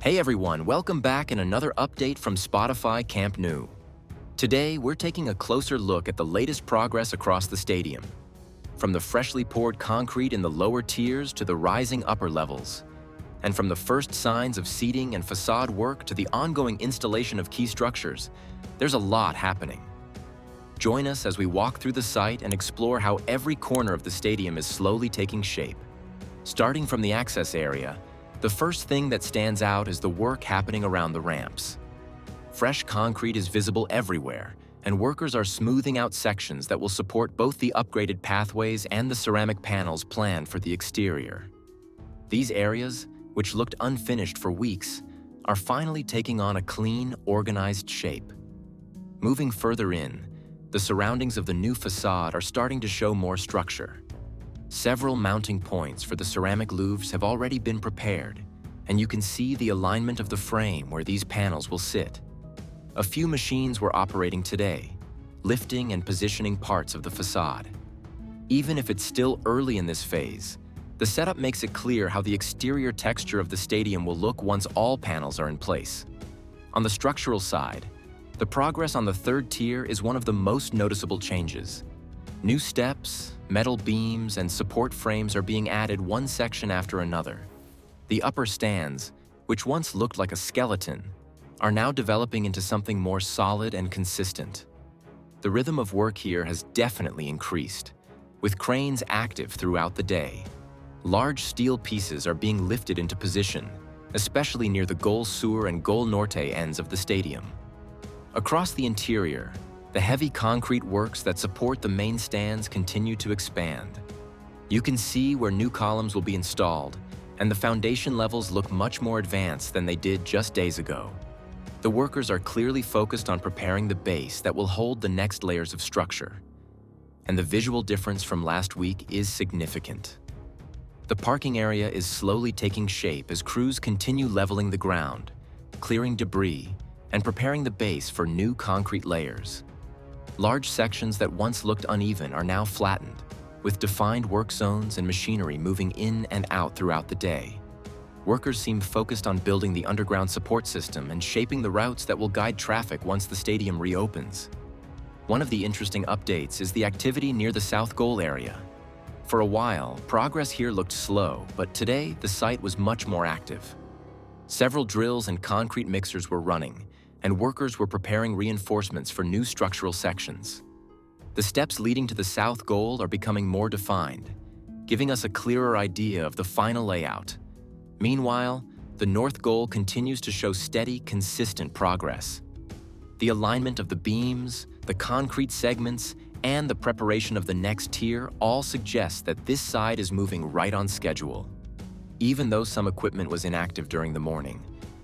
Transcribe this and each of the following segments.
Hey everyone, welcome back in another update from Spotify Camp Nou. Today, we're taking a closer look at the latest progress across the stadium. From the freshly poured concrete in the lower tiers to the rising upper levels. And from the first signs of seating and facade work to the ongoing installation of key structures, there's a lot happening. Join us as we walk through the site and explore how every corner of the stadium is slowly taking shape. Starting from the access area, the first thing that stands out is the work happening around the ramps. Fresh concrete is visible everywhere, and workers are smoothing out sections that will support both the upgraded pathways and the ceramic panels planned for the exterior. These areas, which looked unfinished for weeks, are finally taking on a clean, organized shape. Moving further in, the surroundings of the new facade are starting to show more structure. Several mounting points for the ceramic louvres have already been prepared, and you can see the alignment of the frame where these panels will sit. A few machines were operating today, lifting and positioning parts of the facade. Even if it's still early in this phase, the setup makes it clear how the exterior texture of the stadium will look once all panels are in place. On the structural side, the progress on the third tier is one of the most noticeable changes. New steps, metal beams, and support frames are being added one section after another. The upper stands, which once looked like a skeleton, are now developing into something more solid and consistent. The rhythm of work here has definitely increased, with cranes active throughout the day. Large steel pieces are being lifted into position, especially near the Gol Sur and Gol Norte ends of the stadium. Across the interior, the heavy concrete works that support the main stands continue to expand. You can see where new columns will be installed, and the foundation levels look much more advanced than they did just days ago. The workers are clearly focused on preparing the base that will hold the next layers of structure. And the visual difference from last week is significant. The parking area is slowly taking shape as crews continue leveling the ground, clearing debris, and preparing the base for new concrete layers. Large sections that once looked uneven are now flattened, with defined work zones and machinery moving in and out throughout the day. Workers seem focused on building the underground support system and shaping the routes that will guide traffic once the stadium reopens. One of the interesting updates is the activity near the South Goal area. For a while, progress here looked slow, but today the site was much more active. Several drills and concrete mixers were running, and workers were preparing reinforcements for new structural sections. The steps leading to the south goal are becoming more defined, giving us a clearer idea of the final layout. Meanwhile, the north goal continues to show steady, consistent progress. The alignment of the beams, the concrete segments, and the preparation of the next tier all suggest that this side is moving right on schedule. Even though some equipment was inactive during the morning,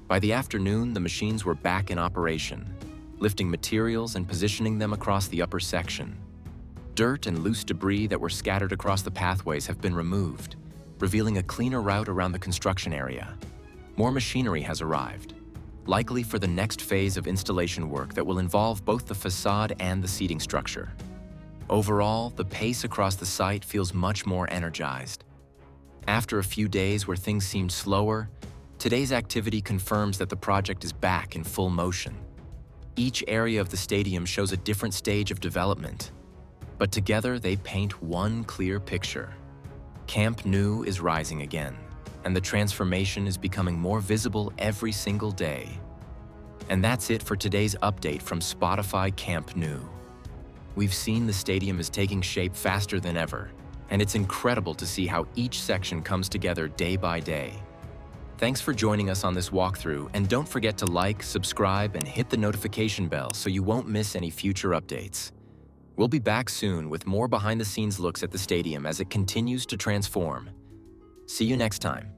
by the afternoon, the machines were back in operation, lifting materials and positioning them across the upper section. Dirt and loose debris that were scattered across the pathways have been removed, revealing a cleaner route around the construction area. More machinery has arrived, likely for the next phase of installation work that will involve both the facade and the seating structure. Overall, the pace across the site feels much more energized. After a few days where things seemed slower, today's activity confirms that the project is back in full motion. Each area of the stadium shows a different stage of development, but together they paint one clear picture. Camp Nou is rising again, and the transformation is becoming more visible every single day. And that's it for today's update from Spotify Camp Nou. We've seen the stadium is taking shape faster than ever, and it's incredible to see how each section comes together day by day. Thanks for joining us on this walkthrough, and don't forget to like, subscribe, and hit the notification bell so you won't miss any future updates. We'll be back soon with more behind-the-scenes looks at the stadium as it continues to transform. See you next time.